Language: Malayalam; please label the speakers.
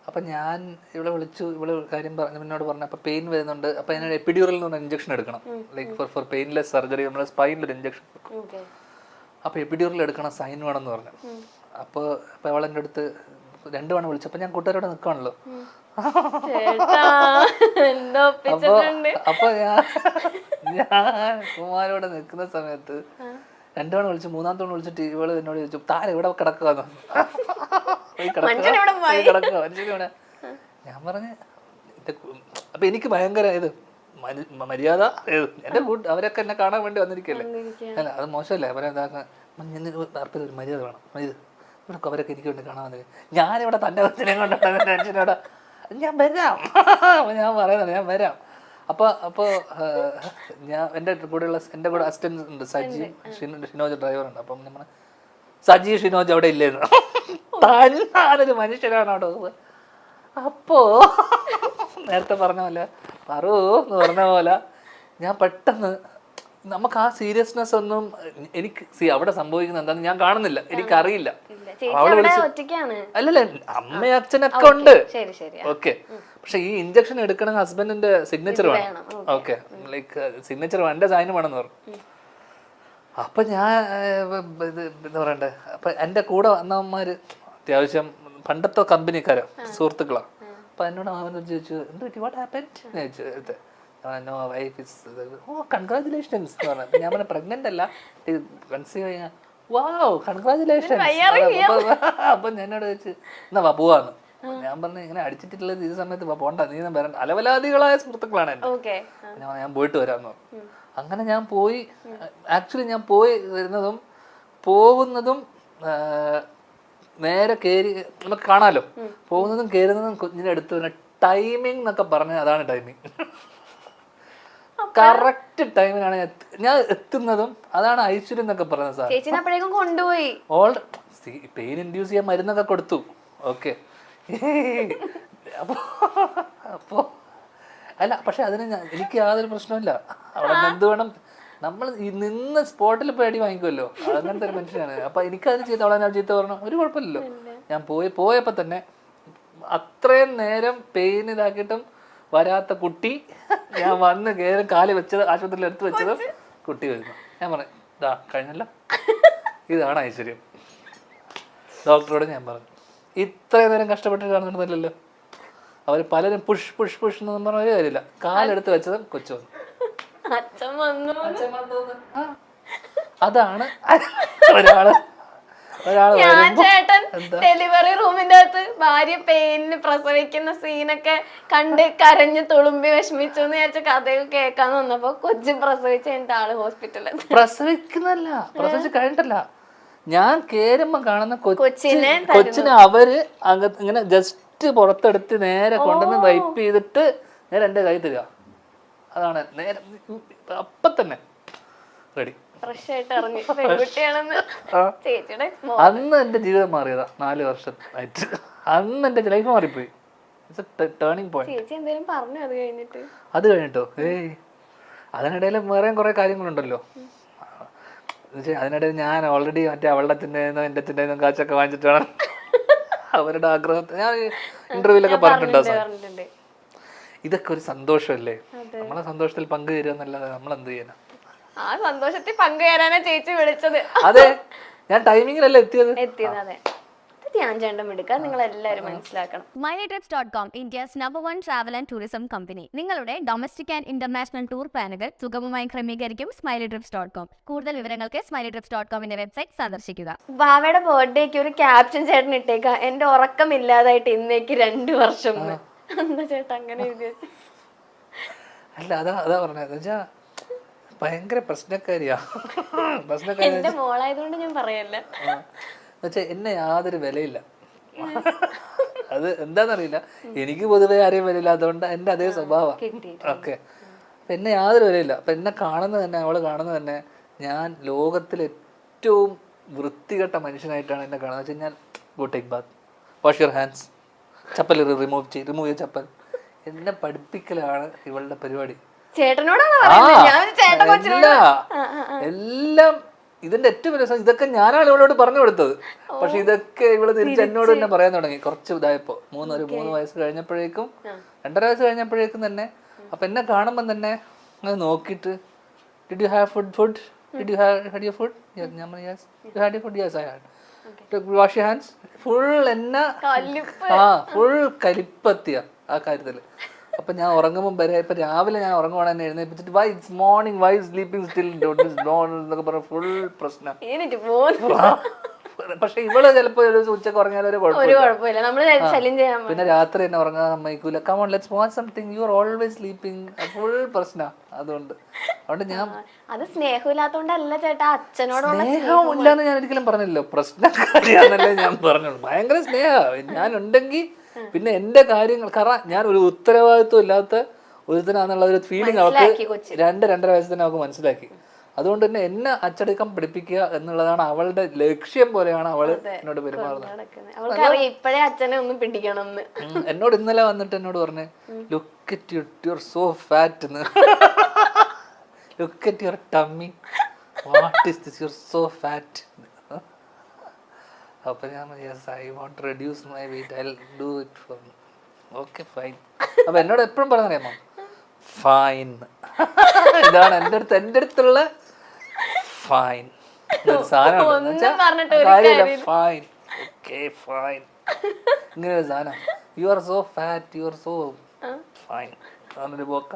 Speaker 1: അപ്പം ഞാൻ ഇവിടെ വിളിച്ചു, ഇവിടെ കാര്യം പറഞ്ഞു, എന്നോട് പറഞ്ഞു അപ്പോൾ പെയിൻ വരുന്നുണ്ട്, അപ്പോൾ അതിനൊരു എപ്പിഡ്യൂറൽ എന്ന് പറഞ്ഞ ഇഞ്ചക്ഷൻ എടുക്കണം, ലൈക്ക് ഫോർ പെയിൻലെസ് സർജറി, നമ്മുടെ സ്പൈനിലൊരു ഇഞ്ചക്ഷൻ എടുക്കും. അപ്പോൾ എപ്പിഡ്യൂറൽ എടുക്കണം, സൈൻ വേണമെന്ന് പറഞ്ഞു. അപ്പോൾ അവളെൻ്റെ അടുത്ത് 2 തവണ വിളിച്ചപ്പോൾ ഞാൻ കൂട്ടുകാരോടെ നിൽക്കുകയാണല്ലോ. അപ്പോൾ ഞാൻ കുമാരോടെ നിൽക്കുന്ന സമയത്ത് 2 തവണ വിളിച്ചു, 3-ാമത്തെ തവണ വിളിച്ചിട്ട് ഇവള് എന്നോട് ചോദിച്ചു, താരം ഇവിടെ കിടക്കുക. ഞാൻ പറഞ്ഞ് അപ്പൊ എനിക്ക് ഭയങ്കര ഇത് മര്യാദ, എന്റെ അവരൊക്കെ എന്നെ കാണാൻ വേണ്ടി വന്നിരിക്കല്ലേ, അല്ല അത് മോശമല്ലേ, അവരെ ഒരു മര്യാദ വേണം, ഇത് ഇവിടെ അവരൊക്കെ എനിക്ക് വേണ്ടി കാണാൻ വന്നില്ല, ഞാനിവിടെ തന്റെ കൊച്ചിനെ കൊണ്ടുള്ള ടെൻഷനോടെ ഞാൻ വരാം. ഞാൻ പറയുന്നത് ഞാൻ വരാം. അപ്പോൾ ഞാൻ എൻ്റെ കൂടെ അസിസ്റ്റന്റ് ഉണ്ട്, സജി ഷിനോജ് ഡ്രൈവറുണ്ട്. അപ്പം നമ്മൾ സജി ഷിനോജ് അവിടെ ഇല്ലായിരുന്നു, താനൊരു മനുഷ്യനാണ് അവിടെ. അപ്പോ നേരത്തെ പറഞ്ഞ പോലെ പറൂ എന്ന് പറഞ്ഞ പോലെ ഞാൻ പെട്ടെന്ന്, നമുക്ക് ആ സീരിയസ്നെസ് ഒന്നും എനിക്ക് അവിടെ സംഭവിക്കുന്നത് എന്താന്ന് ഞാൻ കാണുന്നില്ല, എനിക്കറിയില്ല. അല്ലല്ല, അമ്മയും അച്ഛനൊക്കെ ഉണ്ട്, ഓക്കെ. പക്ഷെ ഈ ഇഞ്ചക്ഷൻ എടുക്കണമെങ്കിൽ ഹസ്ബൻഡിന്റെ സിഗ്നേച്ചർ വേണം, ഓക്കെ, ലൈക്ക് സിഗ്നേച്ചർ വേണം, എന്റെ സൈൻ വേണമെന്ന് പറഞ്ഞു. അപ്പൊ ഞാൻ എന്താ പറയണ്ടേ, അപ്പൊ എന്റെ കൂടെ വന്നവന്മാര് അത്യാവശ്യം പണ്ടത്തെ കമ്പനിക്കാരാ, സുഹൃത്തുക്കളാണ്. അപ്പൊ എന്നോട് അവൻ ചോദിച്ചു, എന്ത് വാട്ട് ഹാപ്പൻഡ് ചോദിച്ചു. No wife is, oh congratulations എന്ന് പറഞ്ഞു. ഞാൻ പറഞ്ഞ പ്രഗ്നന്റ് അല്ല, കൺസീവ് ചെയ്യാൻ, വാവ് കൺഗ്രാജുലേഷൻസ്. അപ്പൊ എന്നോട് ചോദിച്ചു എന്നാ വാ പോവാന്ന്. ഞാൻ പറഞ്ഞു ഇങ്ങനെ അടിച്ചിട്ടുള്ളത് ഈ സമയത്ത് പോണ്ട, നീ വരണ്ട, അലവലാദികളായ സുഹൃത്തുക്കളാണ് എന്റെ. ഞാൻ പോയിട്ട് വരാമെന്ന് പറഞ്ഞു. അങ്ങനെ ഞാൻ പോയി. ആക്ച്വലി ഞാൻ പോയി വരുന്നതും പോകുന്നതും നേരെ കയറി നമുക്ക് കാണാലോ, പോകുന്നതും കയറുന്നതും കുഞ്ഞിന്റെ അടുത്ത് തന്നെ ടൈമിംഗ് എന്നൊക്കെ പറഞ്ഞാൽ അതാണ് ടൈമിംഗ്. കറക്റ്റ് ടൈമിനാണ് ഞാൻ എത്തുന്നതും, അതാണ് ഐശ്വര്യം എന്നൊക്കെ പറഞ്ഞത്. സാർ കൊണ്ടുപോയി പെയിൻ ഇൻഡ്യൂസ് ചെയ്യാൻ മരുന്നൊക്കെ കൊടുത്തു, ഓക്കെ. അപ്പോ അല്ല, പക്ഷെ അതിന് എനിക്ക് യാതൊരു പ്രശ്നമില്ല. അവിടെ എന്ത് വേണം, നമ്മൾ നിന്ന് സ്പോട്ടിൽ പേടി വാങ്ങിക്കുമല്ലോ, അങ്ങനത്തെ ഒരു മനുഷ്യനാണ്. അപ്പൊ എനിക്കത് ചെയ്ത് അവളെ ഞാൻ ചീത്ത പറഞ്ഞു, ഒരു കുഴപ്പമില്ലല്ലോ. ഞാൻ പോയപ്പോ തന്നെ അത്രയും നേരം പെയിൻ ഇതാക്കിയിട്ടും വരാത്ത കുട്ടി, ഞാൻ വന്ന് കയറി കാല് വെച്ചത് ആശുപത്രിയിൽ എടുത്ത് വെച്ചതും കുട്ടി വരുന്നു. ഞാൻ പറഞ്ഞു ഇതാ കഴിഞ്ഞല്ലോ, ഇതാണ് ഐശ്വര്യം. ഡോക്ടറോട് ഞാൻ പറഞ്ഞു, ഇത്രയും നേരം കഷ്ടപ്പെട്ട് കാണുന്നില്ലല്ലോ. അവർ പലരും പുഷ് പുഷ് പുഷ് എന്ന് പറഞ്ഞ ഒരു കാര്യമില്ല, കാലെടുത്ത് വെച്ചതും കൊച്ചു വന്നു. അതാണ് ഒരാള്
Speaker 2: ചേട്ടൻ ഡെലിവറി റൂമിന്റെ അകത്ത് ഭാര്യ പെയിന് പ്രസവിക്കുന്ന സീനൊക്കെ കണ്ട് കരഞ്ഞു തുളുമ്പി വിഷമിച്ചു എന്ന് വിചാരിച്ച കഥയൊക്കെ കേൾക്കാൻ വന്നപ്പോ കൊച്ചു പ്രസവിച്ച് കഴിഞ്ഞിട്ട് ആള് ഹോസ്പിറ്റലിൽ.
Speaker 1: പ്രസവിക്കുന്നല്ല, പ്രസവിച്ച് കഴിഞ്ഞിട്ടല്ല, ഞാൻ കേറുമ്പോ കാണുന്ന കൊച്ചിനെ അവര് ഇങ്ങനെ ജസ്റ്റ് പുറത്തെടുത്ത് നേരെ കൊണ്ടുവന്ന് വൈപ്പ് ചെയ്തിട്ട് നേരെ എന്റെ കൈ തരിക. അതാണ് നേരെ അപ്പൊ തന്നെ റെഡി. അന്ന് എന്റെ ജീവിതം മാറിയതാ, 4 വർഷം ആയിട്ട്. അന്ന് എന്റെ ലൈഫ് മാറിപ്പോയി. Turning point. അത് കഴിഞ്ഞിട്ടോ അതിനിടയിൽ വേറെയും കുറെ കാര്യങ്ങളുണ്ടല്ലോ. അതിനിടയിൽ ഞാൻ ഓൾറെഡി മറ്റേ അവളുടെ അച്ഛൻ്റെന്നും എന്റെ അച്ഛൻ്റെന്നും കാശൊക്കെ വാങ്ങിച്ചിട്ട് വേണം അവരുടെ ആഗ്രഹത്തെ ഞാൻ ഇന്റർവ്യൂലൊക്കെ പറഞ്ഞിട്ടുണ്ടോ. ഇതൊക്കെ ഒരു സന്തോഷമല്ലേ, നമ്മളെ സന്തോഷത്തിൽ പങ്കുചേരുക എന്നല്ലാതെ നമ്മൾ എന്ത് ചെയ്യാനാ.
Speaker 2: ആ സന്തോഷത്തിൽ പങ്കുചേരാനാ ചേച്ചി വിളിച്ചത്.
Speaker 1: അതെ, ഞാൻ ടൈമിങ്ങിലല്ലേ എത്തിയത്.
Speaker 2: അതെ, ഞാൻ ചേട്ടൻ എടുക്കാം, നിങ്ങൾ എല്ലാവരും മനസ്സിലാക്കണം.
Speaker 3: SmileTrips.com, India's #1 travel and tourism company. നിങ്ങളുടെ ഡൊമസ്റ്റിക് ആൻഡ് ഇന്റർനാഷണൽ ടൂർ പ്ലാനുകൾ സുഗമമായി ക്രമീകരിക്കും SmileTrips.com. കൂടുതൽ വിവരങ്ങൾക്ക് SmileTrips.com വെബ്സൈറ്റ് സന്ദർശിക്കുക.
Speaker 2: ബാവയുടെ ബർത്ത്ഡേക്ക് ഒരു ക്യാപ്ഷൻ ചേട്ടൻ ഇട്ടേക്കാം, എന്റെ ഉറക്കമില്ലാതായിട്ട് ഇന്നേക്ക് 2 വർഷം. എന്താ ചേട്ടാ അങ്ങനെ
Speaker 1: അല്ല, അതാ പറഞ്ഞത്, ഭയങ്കര പ്രശ്നക്കാരിയാ.
Speaker 2: എന്റെ മോളായതുകൊണ്ട് ഞാൻ പറയല്ല.
Speaker 1: എന്നെ യാതൊരു വിലയില്ല, അത് എന്താന്നറിയില്ല, എനിക്ക് പൊതുവെ ആരെയും വിലയില്ലാത്തതുകൊണ്ട് എന്റെ അതേ സ്വഭാവം, ഓക്കെ. അപ്പൊ എന്നെ യാതൊരു വിലയില്ല. അപ്പൊ എന്നെ കാണുന്നത് തന്നെ, അവള് കാണുന്നത് തന്നെ, ഞാൻ ലോകത്തിലെ ഏറ്റവും വൃത്തികെട്ട മനുഷ്യനായിട്ടാണ് എന്നെ കാണുന്നത്. വെച്ച് കഴിഞ്ഞാൽ go take Baat, wash your hands, chappal remove ചെയ്യ ചപ്പൽ. എന്നെ പഠിപ്പിക്കലാണ് ഇവളുടെ പരിപാടി.
Speaker 2: ചേട്ടനോടാണ്
Speaker 1: എല്ലാം ഇതിന്റെ ഏറ്റവും വലിയ രസം ഇതൊക്കെ ഞാനാണ് ഇവളോട് പറഞ്ഞു കൊടുത്തത്. പക്ഷെ ഇതൊക്കെ ഇവള് തിരിച്ച് എന്നോട് തന്നെ പറയാൻ തുടങ്ങി കുറച്ച് ഇതായപ്പോ. 3 വയസ്സ് കഴിഞ്ഞപ്പോഴേക്കും 2.5 വയസ്സ് കഴിഞ്ഞപ്പോഴേക്കും തന്നെ. അപ്പൊ എന്നെ കാണുമ്പോൾ തന്നെ അത് നോക്കിയിട്ട് did you have food did you had your food? ഞാൻ പറഞ്ഞു yes. You had your food? Yes I had. Wash your hands. Full എന്നെ ഫുൾ കലിപ്പത്തിയ ആ കാര്യത്തില്. അപ്പൊ ഞാൻ ഉറങ്ങുമ്പോൾ വരെ ഇപ്പൊ രാവിലെ ഞാൻ ഉറങ്ങുവാണ് എന്നെ എഴുന്നേപ്പിച്ചിട്ട് why it's morning why is sleeping still എന്നൊക്കെ പറഞ്ഞ ഫുൾ പ്രശ്നം. പക്ഷെ ഇവള് ചിലപ്പോ ഒരു ഉച്ചക്ക് ഉറങ്ങിയാലും ഒരു കുഴപ്പമില്ല. പിന്നെ രാത്രി തന്നെ ഉറങ്ങാൻ സമ്മതിക്കൂല. Come on let's watch something you are always sleeping. Full പ്രശ്നം. അതുകൊണ്ട് ഞാൻ
Speaker 2: അത് സ്നേഹമില്ലാത്തോണ്ടല്ല ചേട്ടാ, അച്ഛനോടുള്ള
Speaker 1: സ്നേഹം ഇല്ലാന്ന് ഞാൻ ഒരിക്കലും പറഞ്ഞില്ലല്ലോ. പ്രശ്നക്കാരിയാന്നല്ലേ ഞാൻ പറഞ്ഞോളൂ. ഭയങ്കര സ്നേഹം ഞാൻ ഉണ്ടെങ്കിൽ പിന്നെ എന്റെ കാര്യങ്ങൾ. കാരണം ഞാൻ ഒരു ഉത്തരവാദിത്വം ഇല്ലാത്ത ഒരുത്തനാന്നുള്ള ഒരു ഫീലിംഗ് അവൾക്ക് 2-2.5 വയസ്സ് തന്നെ അവൾക്ക് മനസ്സിലാക്കി. അതുകൊണ്ട് തന്നെ എന്നെ അച്ചടക്കം പഠിപ്പിക്കുക എന്നുള്ളതാണ് അവളുടെ ലക്ഷ്യം പോലെയാണ് അവള് എന്നോട് പെരുമാറുന്നത്.
Speaker 2: ഇപ്പഴേ അച്ഛനെ ഒന്ന് പിടിക്കണം.
Speaker 1: എന്നോട് ഇന്നലെ വന്നിട്ട് എന്നോട് പറഞ്ഞു look at you are so fat. Look at your tummy. What is this? You are so fat. അപ്പൊ ഞാൻ yes I want reduce my wait, I will do it for me. Okay fine. അപ്പൊ എന്നോട് എപ്പോഴും പറഞ്ഞറിയാമോ ഫൈൻ. ഇതാണ് എൻ്റെ അടുത്തുള്ള ഫൈൻ സാധനം. ഫൈൻ ഓക്കെ ഫൈൻ ഇങ്ങനെ ഒരു സാധനം. You are so fat you are so fine. അതൊരു പോക്ക.